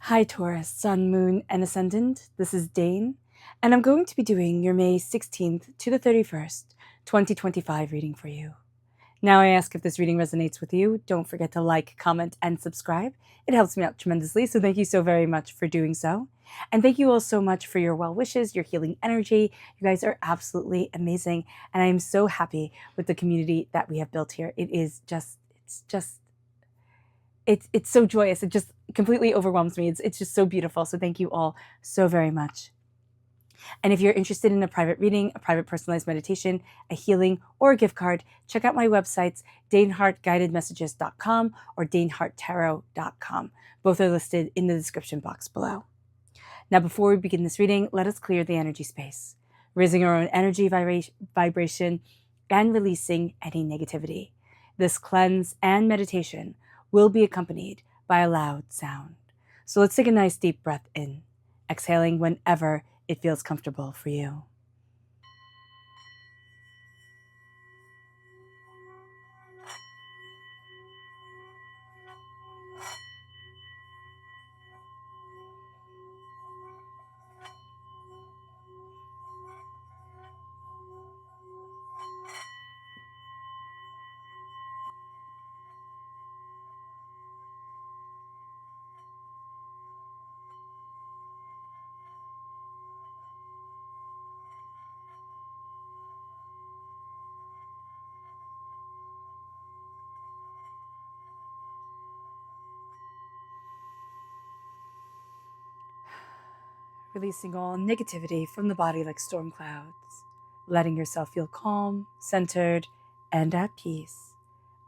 Hi Taurus, Sun, Moon, and Ascendant. This is Dane, and I'm going to be doing your May 16th to the 31st, 2025 reading for you. Now I ask if this reading resonates with you. Don't forget to like, comment, and subscribe. It helps me out tremendously, so thank you so very much for doing so. And thank you all so much for your well wishes, your healing energy. You guys are absolutely amazing, and I am so happy with the community that we have built here. It's so joyous. It just completely overwhelms me. It's just so beautiful. So thank you all so very much. And if you're interested in a private reading, a private personalized meditation, a healing, or a gift card, check out my websites, danehartguidedmessages.com or daneharttarot.com. Both are listed in the description box below. Now, before we begin this reading, let us clear the energy space, raising our own energy vibration and releasing any negativity. This cleanse and meditation will be accompanied by a loud sound. So let's take a nice deep breath in, exhaling whenever it feels comfortable for you. Releasing all negativity from the body like storm clouds, letting yourself feel calm, centered, and at peace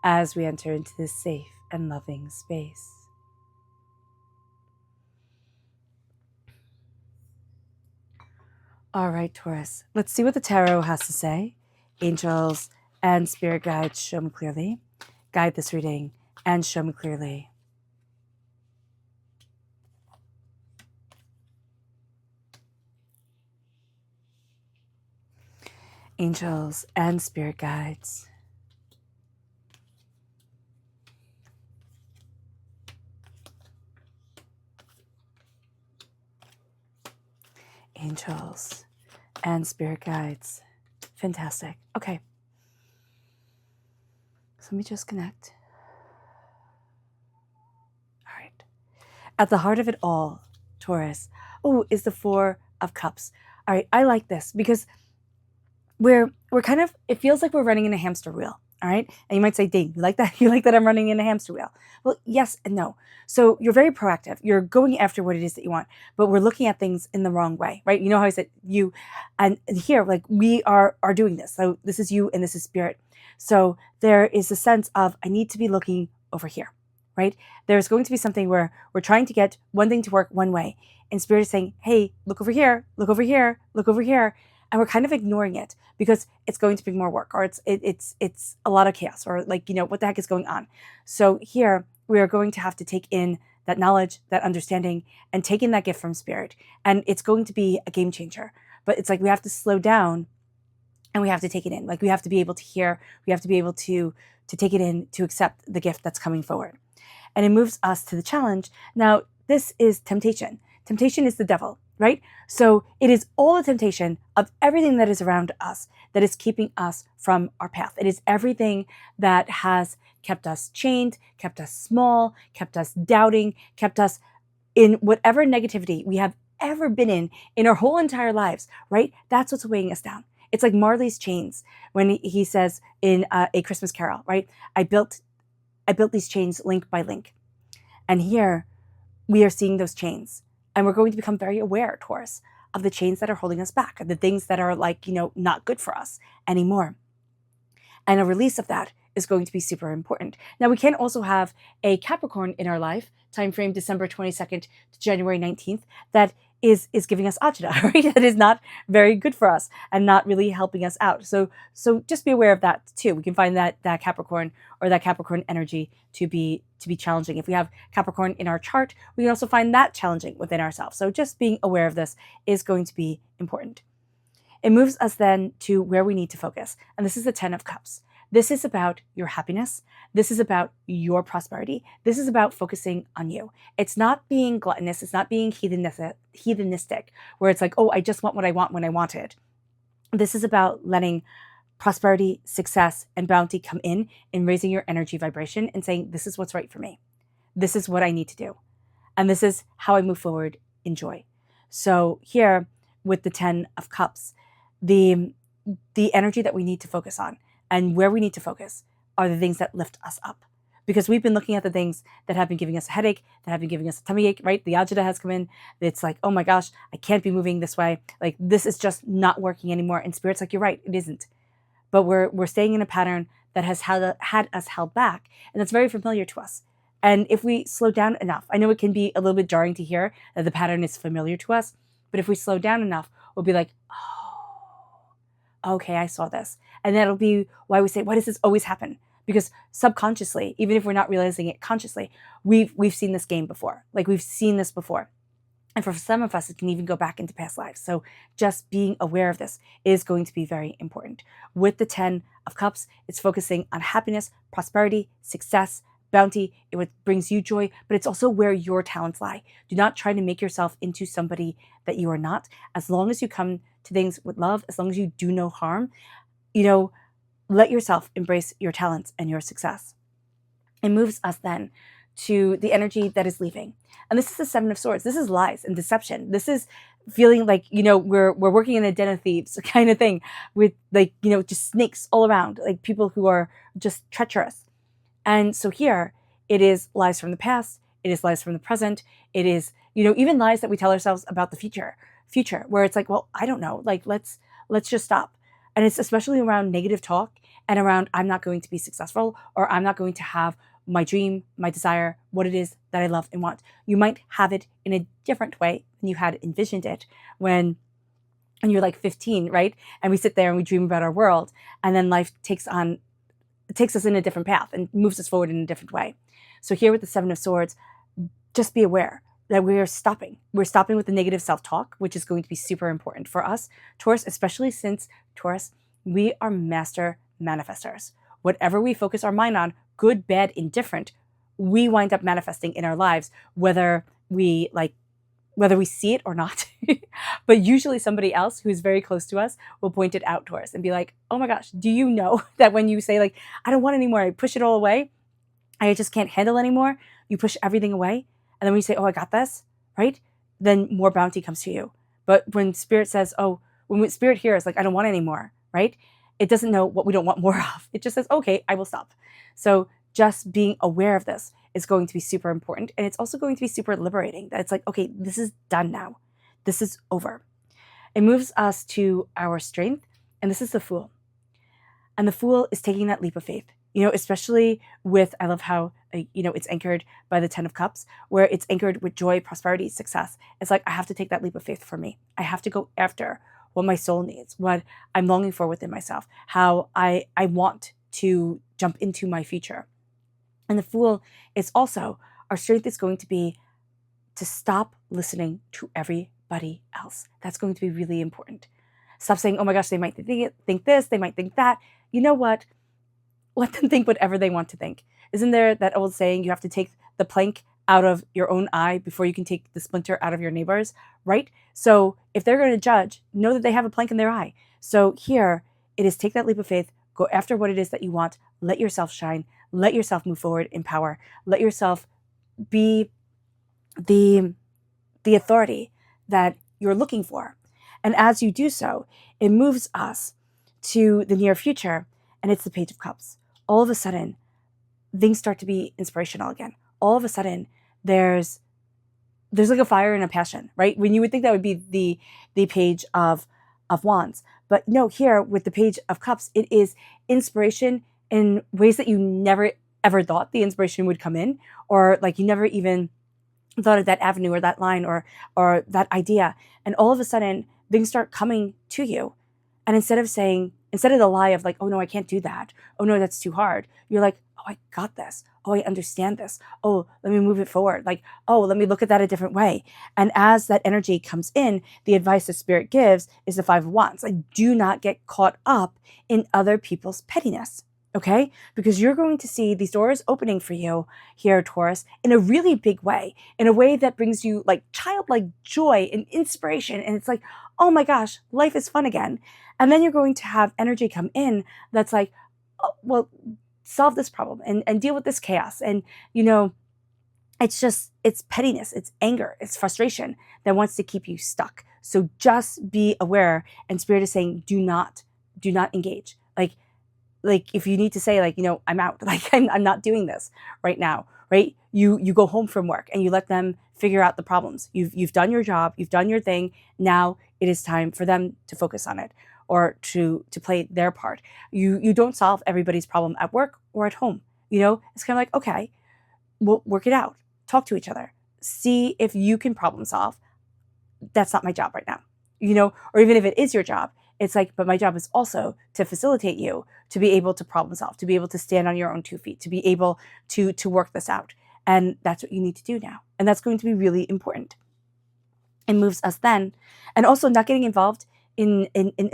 as we enter into this safe and loving space. All right, Taurus, let's see what the tarot has to say. Angels and spirit guides, show me clearly. Guide this reading and show me clearly. Angels and spirit guides. Angels and spirit guides. Fantastic. Okay. So let me just connect. All right. At the heart of it all, Taurus, is the Four of Cups. All right. I like this because we're kind of, it feels like we're running in a hamster wheel. All right. And you might say, Dane, you like that? You like that I'm running in a hamster wheel? Well, yes and no. So you're very proactive. You're going after what it is that you want, but we're looking at things in the wrong way, right? You know how I said you, and here, like we are doing this. So this is you and this is spirit. So there is a sense of, I need to be looking over here, right? There's going to be something where we're trying to get one thing to work one way, and spirit is saying, hey, look over here, look over here, look over here. And we're kind of ignoring it because it's going to bring more work, or it's a lot of chaos, or like, what the heck is going on? So here we are going to have to take in that knowledge, that understanding, and take in that gift from spirit. And it's going to be a game changer. But it's like we have to slow down and we have to take it in. Like we have to be able to hear, we have to be able to take it in, to accept the gift that's coming forward. And it moves us to the challenge. Now, this is temptation. Temptation is the devil, right? So it is all the temptation of everything that is around us that is keeping us from our path. It is everything that has kept us chained, kept us small, kept us doubting, kept us in whatever negativity we have ever been in our whole entire lives, right? That's what's weighing us down. It's like Marley's chains when he says in A Christmas Carol, right? I built these chains link by link. And here we are seeing those chains. And we're going to become very aware, Taurus, of the chains that are holding us back, of the things that are like, not good for us anymore. And a release of that is going to be super important. Now, we can also have a Capricorn in our life, time frame December 22nd to January 19th, that is giving us agita, right? That is not very good for us and not really helping us out. So just be aware of that too. We can find that Capricorn or that Capricorn energy to be challenging. If we have Capricorn in our chart, we can also find that challenging within ourselves. So just being aware of this is going to be important. It moves us then to where we need to focus. And this is the 10 of Cups. This is about your happiness. This is about your prosperity. This is about focusing on you. It's not being gluttonous. It's not being heathenistic, where it's like, oh, I just want what I want when I want it. This is about letting prosperity, success, and bounty come in and raising your energy vibration and saying, this is what's right for me. This is what I need to do. And this is how I move forward in joy. So here with the 10 of Cups, the energy that we need to focus on and where we need to focus are the things that lift us up. Because we've been looking at the things that have been giving us a headache, that have been giving us a tummy ache, right? The agita has come in. It's like, oh my gosh, I can't be moving this way. Like, this is just not working anymore. And Spirit's like, you're right, it isn't. But we're staying in a pattern that has had us held back. And that's very familiar to us. And if we slow down enough, I know it can be a little bit jarring to hear that the pattern is familiar to us, but if we slow down enough, we'll be like, oh, okay, I saw this. And that'll be why we say, why does this always happen? Because subconsciously, even if we're not realizing it consciously, we've seen this game before. Like, we've seen this before. And for some of us, it can even go back into past lives. So just being aware of this is going to be very important. With the 10 of Cups, it's focusing on happiness, prosperity, success, bounty. It brings you joy, but it's also where your talents lie. Do not try to make yourself into somebody that you are not. As long as you come to things with love, as long as you do no harm, let yourself embrace your talents and your success. It moves us then to the energy that is leaving. And this is the 7 of Swords. This is lies and deception. This is feeling like, we're working in a den of thieves kind of thing with just snakes all around, like people who are just treacherous. And so here it is lies from the past. It is lies from the present. It is, even lies that we tell ourselves about the future, where it's like, well, I don't know, like, let's just stop. And it's especially around negative talk and around, I'm not going to be successful, or I'm not going to have my dream, my desire, what it is that I love and want. You might have it in a different way than you had envisioned it when you're like 15, right? And we sit there and we dream about our world, and then life takes us in a different path and moves us forward in a different way. So here with the 7 of Swords, just be aware that we're stopping. We're stopping with the negative self-talk, which is going to be super important for us, Taurus, especially since, Taurus, we are master manifestors. Whatever we focus our mind on, good, bad, indifferent, we wind up manifesting in our lives, whether we see it or not. But usually somebody else who's very close to us will point it out to us and be like, oh my gosh, do you know that when you say, like, I don't want anymore, I push it all away, I just can't handle anymore, you push everything away, and then when you say, oh, I got this, right? Then more bounty comes to you. But when Spirit says, when Spirit hears, like, I don't want anymore, right? It doesn't know what we don't want more of. It just says, okay, I will stop. So just being aware of this is going to be super important. And it's also going to be super liberating, that it's like, okay, this is done now. This is over. It moves us to our strength. And this is the Fool. And the Fool is taking that leap of faith, especially with, I love how, it's anchored by the 10 of Cups, where it's anchored with joy, prosperity, success. It's like, I have to take that leap of faith for me. I have to go after what my soul needs, what I'm longing for within myself, how I want to jump into my future. And the Fool is also, our strength is going to be to stop listening to everybody else. That's going to be really important. Stop saying, oh my gosh, they might think this, they might think that. You know what? Let them think whatever they want to think. Isn't there that old saying, you have to take the plank out of your own eye before you can take the splinter out of your neighbor's, right? So if they're going to judge, know that they have a plank in their eye. So here it is, take that leap of faith, go after what it is that you want, let yourself shine, let yourself move forward in power, let yourself be the authority that you're looking for. And as you do so, it moves us to the near future, and it's the Page of Cups. All of a sudden, things start to be inspirational again. All of a sudden, there's like a fire and a passion, right? When you would think that would be the Page of Wands. But no, here with the Page of Cups, it is inspiration in ways that you never ever thought the inspiration would come in, or like you never even thought of that avenue or that line or that idea. And all of a sudden, things start coming to you. And instead of the lie of like, oh no, I can't do that. Oh no, that's too hard. You're like, oh, I got this. Oh, I understand this. Oh, let me move it forward. Like, oh, let me look at that a different way. And as that energy comes in, the advice that Spirit gives is the 5 of Wands. Like, do not get caught up in other people's pettiness. okay? Because you're going to see these doors opening for you here, Taurus, in a really big way, in a way that brings you like childlike joy and inspiration. And it's like, oh my gosh, life is fun again. And then you're going to have energy come in that's like, oh, well, solve this problem and deal with this chaos. And, you know, it's pettiness, it's anger, it's frustration that wants to keep you stuck. So just be aware. And Spirit is saying, do not engage. Like if you need to say, like, you know, I'm out, like I'm not doing this right now, right? You go home from work and you let them figure out the problems. You've done your job, you've done your thing. Now it is time for them to focus on it or to play their part. You don't solve everybody's problem at work or at home. You know, it's kind of like, okay, we'll work it out. Talk to each other. See if you can problem solve. That's not my job right now. You know, or even if it is your job, it's like, but my job is also to facilitate you to be able to problem solve, to be able to stand on your own 2 feet, to be able to work this out. And that's what you need to do now. And that's going to be really important. It moves us then. And also not getting involved in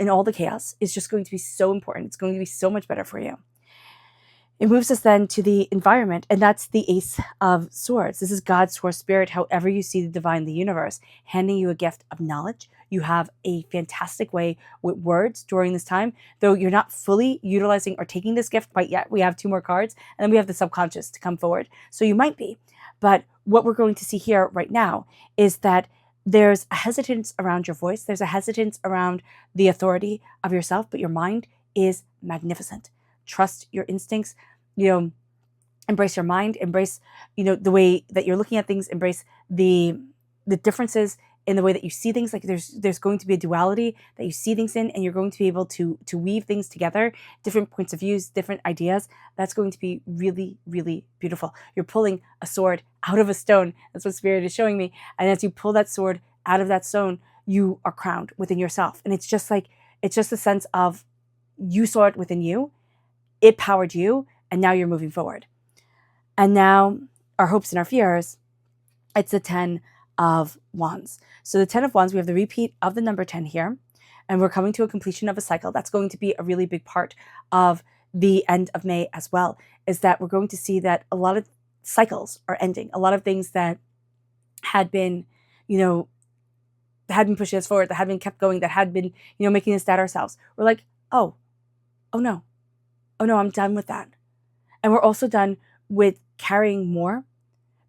all the chaos is just going to be so important. It's going to be so much better for you. It moves us then to the environment, and that's the Ace of Swords. This is God's source spirit, however you see the divine, the universe, handing you a gift of knowledge. You have a fantastic way with words during this time, though you're not fully utilizing or taking this gift quite yet. We have 2 more cards, and then we have the subconscious to come forward. So you might be. But what we're going to see here right now is that there's a hesitance around your voice. There's a hesitance around the authority of yourself, but your mind is magnificent. Trust your instincts, you know, embrace your mind, embrace, you know, the way that you're looking at things, embrace the differences in the way that you see things. Like there's going to be a duality that you see things in, and you're going to be able to weave things together, different points of views, different ideas. That's going to be really, really beautiful. You're pulling a sword out of a stone. That's what Spirit is showing me. And as you pull that sword out of that stone, you are crowned within yourself. And it's just a sense of you saw it within you. It powered you, and now you're moving forward. And now our hopes and our fears, it's the 10 of Wands. So the 10 of Wands, we have the repeat of the number 10 here, and we're coming to a completion of a cycle. That's going to be a really big part of the end of May as well, is that we're going to see that a lot of cycles are ending. A lot of things that had been, you know, that had been pushing us forward, that had been kept going, that had been, you know, making us doubt ourselves. We're like, oh no, I'm done with that. And we're also done with carrying more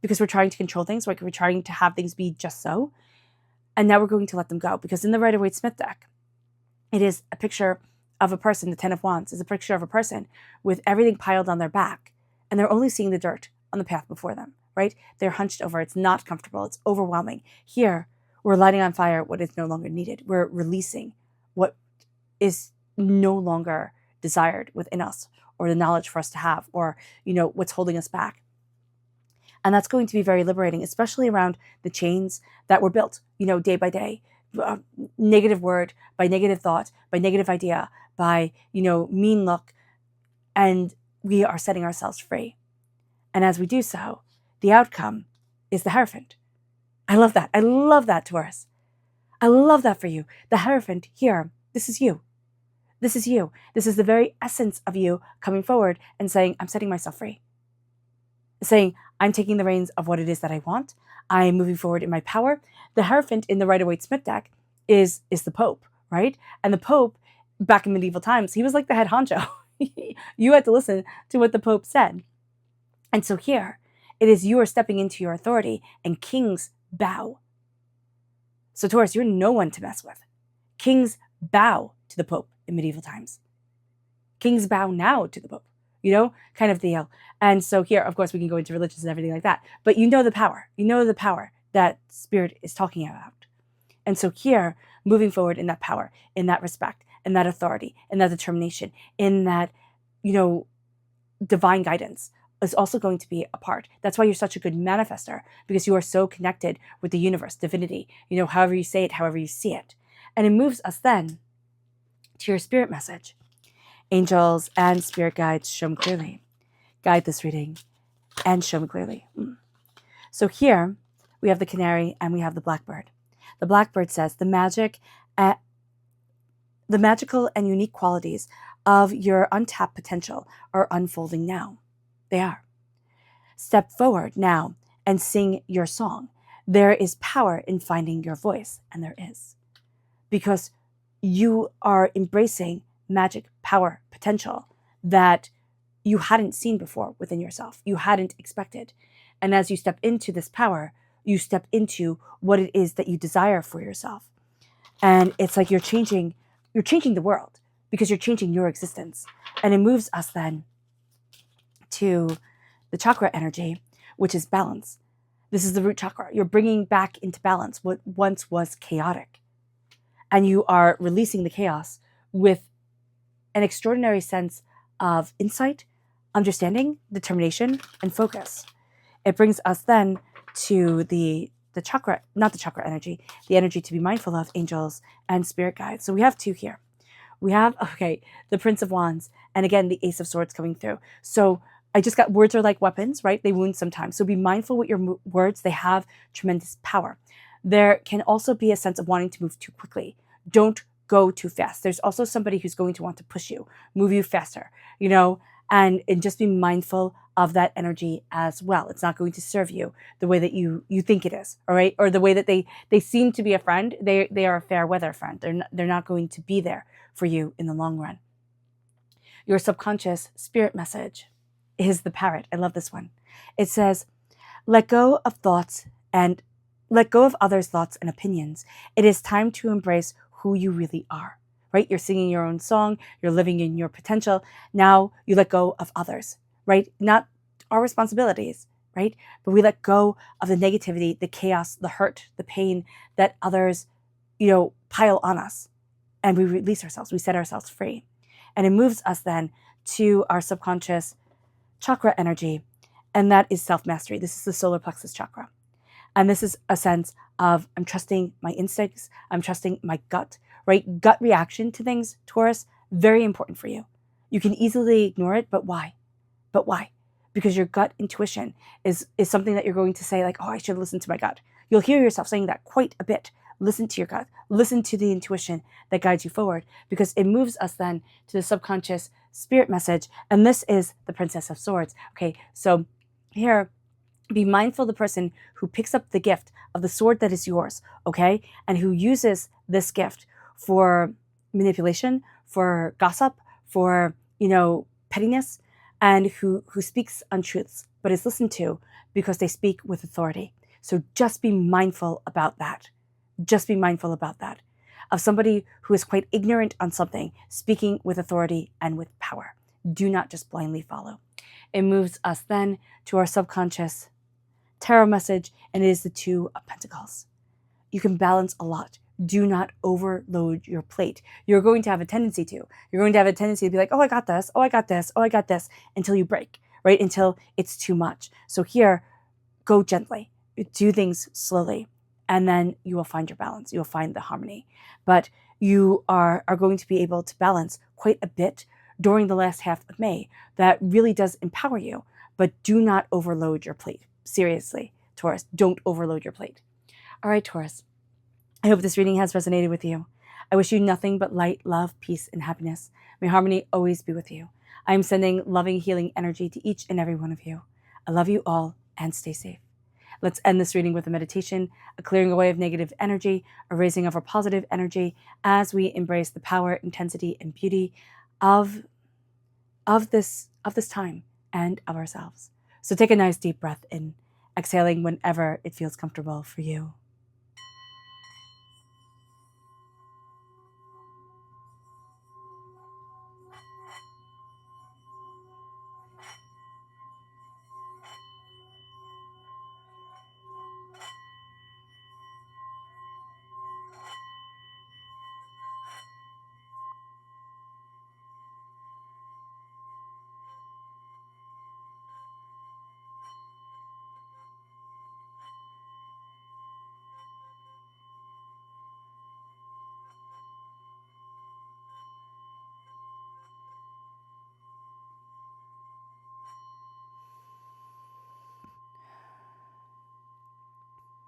because we're trying to control things, like we're trying to have things be just so. And now we're going to let them go, because in the Rider-Waite-Smith deck, it is a picture of a person. The 10 of Wands is a picture of a person with everything piled on their back, and they're only seeing the dirt on the path before them, right? They're hunched over. It's not comfortable. It's overwhelming. Here, we're lighting on fire what is no longer needed. We're releasing what is no longer desired within us, or the knowledge for us to have, or, you know, what's holding us back. And that's going to be very liberating, especially around the chains that were built, you know, day by day. Negative word, by negative thought, by negative idea, by, you know, mean look. And we are setting ourselves free. And as we do so, the outcome is the Hierophant. I love that. I love that, Taurus. I love that for you. The Hierophant here, this is you. This is you. This is the very essence of you coming forward and saying, I'm setting myself free. Saying, I'm taking the reins of what it is that I want. I'm moving forward in my power. The Hierophant in the Rider-Waite-Smith deck is the Pope, right? And the Pope, back in medieval times, he was like the head honcho. You had to listen to what the Pope said. And so here, it is you are stepping into your authority, and kings bow. So Taurus, you're no one to mess with. Kings bow to the Pope in medieval times. Kings bow now to the Pope, you know, kind of deal. And so here, of course, we can go into religions and everything like that, but you know the power. You know the power that Spirit is talking about. And so here, moving forward in that power, in that respect, in that authority, in that determination, in that, you know, divine guidance is also going to be a part. That's why you're such a good manifester, because you are so connected with the universe, divinity, you know, however you say it, however you see it. And it moves us then to your spirit message. Angels and spirit guides, show me clearly. Guide this reading and show me clearly. So here we have the canary and we have the blackbird. The blackbird says the magic the magical and unique qualities of your untapped potential are unfolding now. They are. Step forward now and sing your song. There is power in finding your voice, and there is. Because you are embracing magic, power, potential that you hadn't seen before within yourself, you hadn't expected. And as you step into this power, you step into what it is that you desire for yourself. And it's like you're changing the world because you're changing your existence. And it moves us then to the chakra energy, which is balance. This is the root chakra. You're bringing back into balance what once was chaotic. And you are releasing the chaos with an extraordinary sense of insight, understanding, determination, and focus. It brings us then to the chakra, not the chakra energy, the energy to be mindful of, angels and spirit guides. So we have two here. We have, the Prince of Wands, and again, the Ace of Swords coming through. So I just got, words are like weapons, right? They wound sometimes. So be mindful with your words. They have tremendous power. There can also be a sense of wanting to move too quickly. Don't go too fast. There's also somebody who's going to want to push you, move you faster, and just be mindful of that energy as well. It's not going to serve you the way that you think it is, all right? Or the way that they seem to be a friend. They are a fair weather friend. They're not going to be there for you in the long run. Your subconscious spirit message is the parrot. I love this one. It says, let go of others' thoughts and opinions. It is time to embrace who you really are, right? You're singing your own song. You're living in your potential. Now you let go of others, right? Not our responsibilities, right? But we let go of the negativity, the chaos, the hurt, the pain that others, pile on us. And we release ourselves. We set ourselves free. And it moves us then to our subconscious chakra energy, and that is self-mastery. This is the solar plexus chakra. And this is a sense of, I'm trusting my instincts, I'm trusting my gut, right? Gut reaction to things, Taurus, very important for you. You can easily ignore it, but why? But why? Because your gut intuition is something that you're going to say like, oh, I should listen to my gut. You'll hear yourself saying that quite a bit. Listen to your gut. Listen to the intuition that guides you forward, because it moves us then to the subconscious spirit message. And this is the Princess of Swords. Okay, so here, be mindful of the person who picks up the gift of the sword that is yours, okay? And who uses this gift for manipulation, for gossip, for, pettiness, and who speaks untruths, but is listened to because they speak with authority. So just be mindful about that. Just be mindful about that. Of somebody who is quite ignorant on something, speaking with authority and with power. Do not just blindly follow. It moves us then to our subconscious tarot message, and it is the Two of Pentacles. You can balance a lot. Do not overload your plate. You're going to have a tendency to. You're going to have a tendency to be like, oh, I got this. Oh, I got this. Oh, I got this. Until you break, right? Until it's too much. So here, go gently. Do things slowly. And then you will find your balance. You will find the harmony. But you are going to be able to balance quite a bit during the last half of May. That really does empower you. But do not overload your plate. Seriously, Taurus, don't overload your plate. All right, Taurus, I hope this reading has resonated with you. I wish you nothing but light, love, peace, and happiness. May harmony always be with you. I am sending loving, healing energy to each and every one of you. I love you all, and stay safe. Let's end this reading with a meditation, a clearing away of negative energy, a raising of our positive energy as we embrace the power, intensity, and beauty of this time and of ourselves. So take a nice deep breath in, exhaling whenever it feels comfortable for you.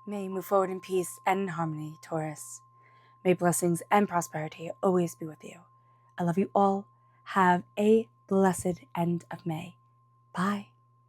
May you move forward in peace and in harmony, Taurus. May blessings and prosperity always be with you. I love you all. Have a blessed end of May. Bye.